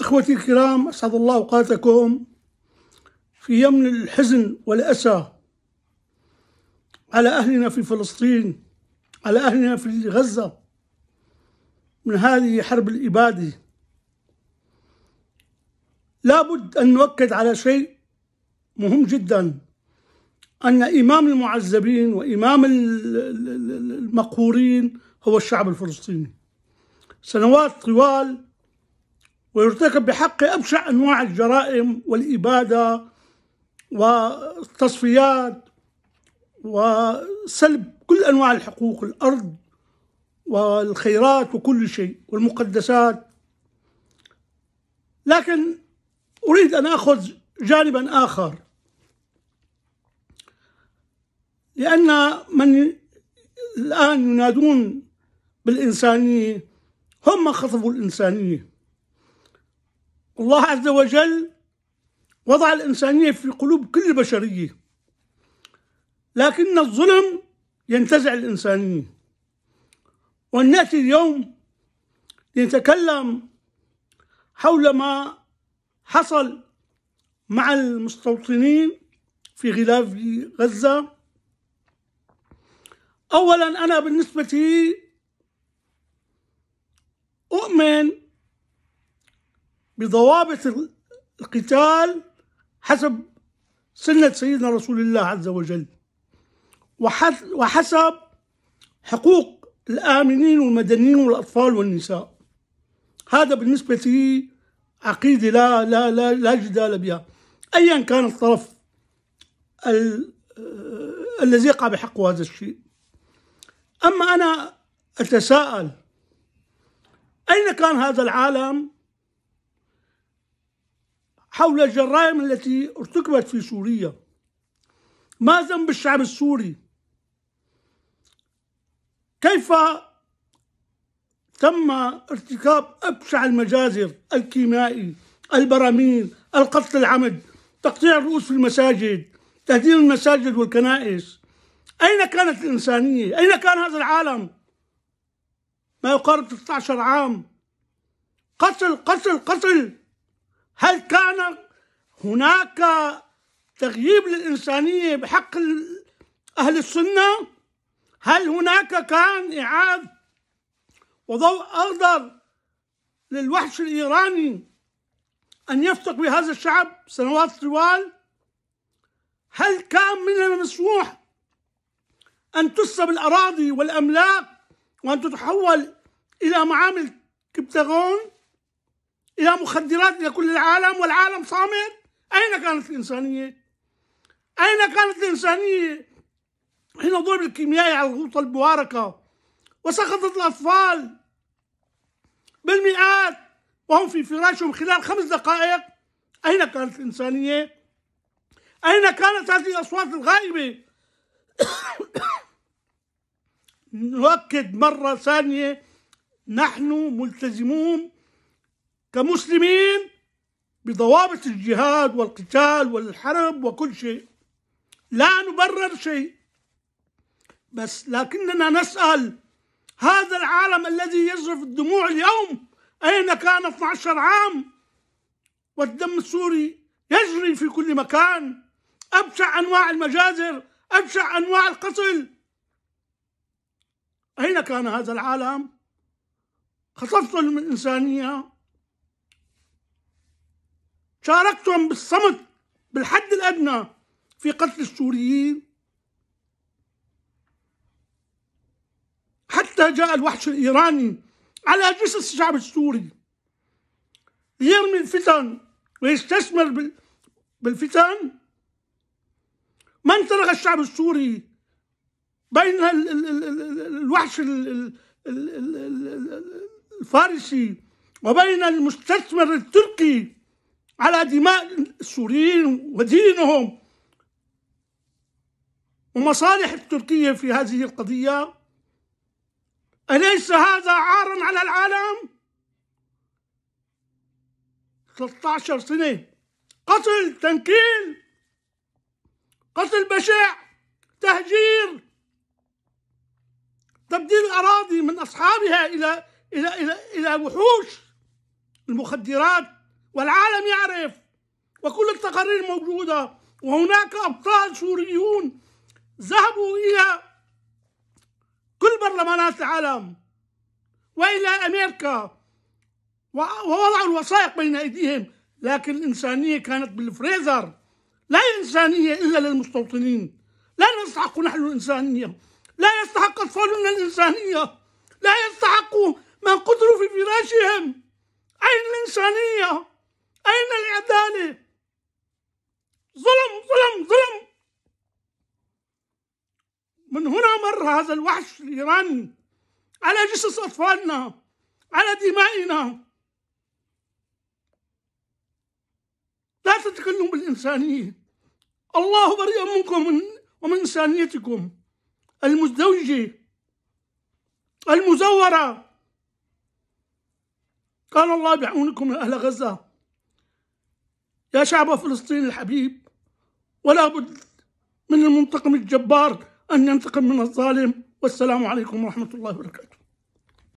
إخوتي الكرام، أسعد الله أوقاتكم في يوم الحزن والأسى على أهلنا في فلسطين، على أهلنا في غزة من هذه حرب الإبادة. لابد أن نؤكد على شيء مهم جدا، أن إمام المعذبين وإمام المقهورين هو الشعب الفلسطيني. سنوات طوال ويرتكب بحقه أبشع أنواع الجرائم والإبادة والتصفيات وسلب كل أنواع الحقوق، الأرض والخيرات وكل شيء والمقدسات. لكن أريد أن أخذ جانبا آخر، لأن من الآن ينادون بالإنسانية هم خطفوا الإنسانية. الله عز وجل وضع الإنسانية في قلوب كل البشرية، لكن الظلم ينتزع الإنسانية. ونأتي اليوم لنتكلم حول ما حصل مع المستوطنين في غلاف غزة. أولا، أنا بالنسبة لي أؤمن بضوابط القتال حسب سنة سيدنا رسول الله عز وجل، وحسب حقوق الآمنين والمدنيين والأطفال والنساء. هذا بالنسبة لي عقيدة لا جدال بها، أيا كان الطرف الذي يقع بحقه هذا الشيء. أما أنا أتساءل، أين كان هذا العالم حول الجرائم التي ارتكبت في سوريا؟ ما ذنب الشعب السوري؟ كيف تم ارتكاب أبشع المجازر الكيميائي، البراميل، القتل العمد، تقطيع الرؤوس في المساجد، تهديم المساجد والكنائس؟ أين كانت الإنسانية؟ أين كان هذا العالم؟ ما يقارب 16 عام قتل قتل قتل. هل كان هناك تغييب للإنسانية بحق أهل السنة؟ هل هناك كان إعادة وضوء أخضر للوحش الإيراني أن يفتك بهذا الشعب سنوات طوال؟ هل كان من المسموح أن تسلب الأراضي والأملاك وأن تتحول إلى معامل كبتاغون، إلى مخدرات إلى كل العالم والعالم صامت؟ أين كانت الإنسانية؟ أين كانت الإنسانية حين ضرب الكيميائي على الغوطة المباركة وسقطت الأطفال بالمئات وهم في فراشهم خلال 5 دقائق؟ أين كانت الإنسانية؟ أين كانت هذه الأصوات الغائبة؟ نؤكد مرة ثانية، نحن ملتزمون كمسلمين بضوابط الجهاد والقتال والحرب وكل شيء، لا نبرر شيء، بس لكننا نسأل هذا العالم الذي يجرف الدموع اليوم أين كان 12 عام والدم السوري يجري في كل مكان؟ أبشع أنواع المجازر، أبشع أنواع القتل، أين كان هذا العالم؟ خطفتم الإنسانية، شاركتم بالصمت بالحد الأدنى في قتل السوريين، حتى جاء الوحش الإيراني على جثث الشعب السوري ليرمي الفتن ويستثمر بالفتن. من ترك الشعب السوري بين الوحش الفارسي وبين المستثمر التركي على دماء السوريين ودينهم ومصالح التركية في هذه القضية؟ أليس هذا عارا على العالم؟ 13 سنة قتل، تنكيل، قتل بشع، تهجير، تبديل الأراضي من أصحابها إلى وحوش المخدرات والعالم يعرف، وكل التقارير موجودة. وهناك أبطال سوريون ذهبوا إلى كل برلمانات العالم وإلى أمريكا ووضعوا الوثائق بين أيديهم، لكن الإنسانية كانت بالفريزر. لا إنسانية إلا للمستوطنين. لا نستحق نحن الإنسانية، لا يستحق أطفالنا الإنسانية، لا يستحق من قتلوا في فراشهم. أين الإنسانية؟ أين العدالة؟ ظلم ظلم ظلم. من هنا مر هذا الوحش الإيراني على جثث أطفالنا، على دمائنا. لا تتكلموا بالإنسانية. الله بريء منكم ومن إنسانيتكم المزدوجة المزورة. كان الله بعونكم يا أهل غزة، يا شعب فلسطين الحبيب. ولا بد من المنتقم الجبار أن ينتقم من الظالم. والسلام عليكم ورحمة الله وبركاته.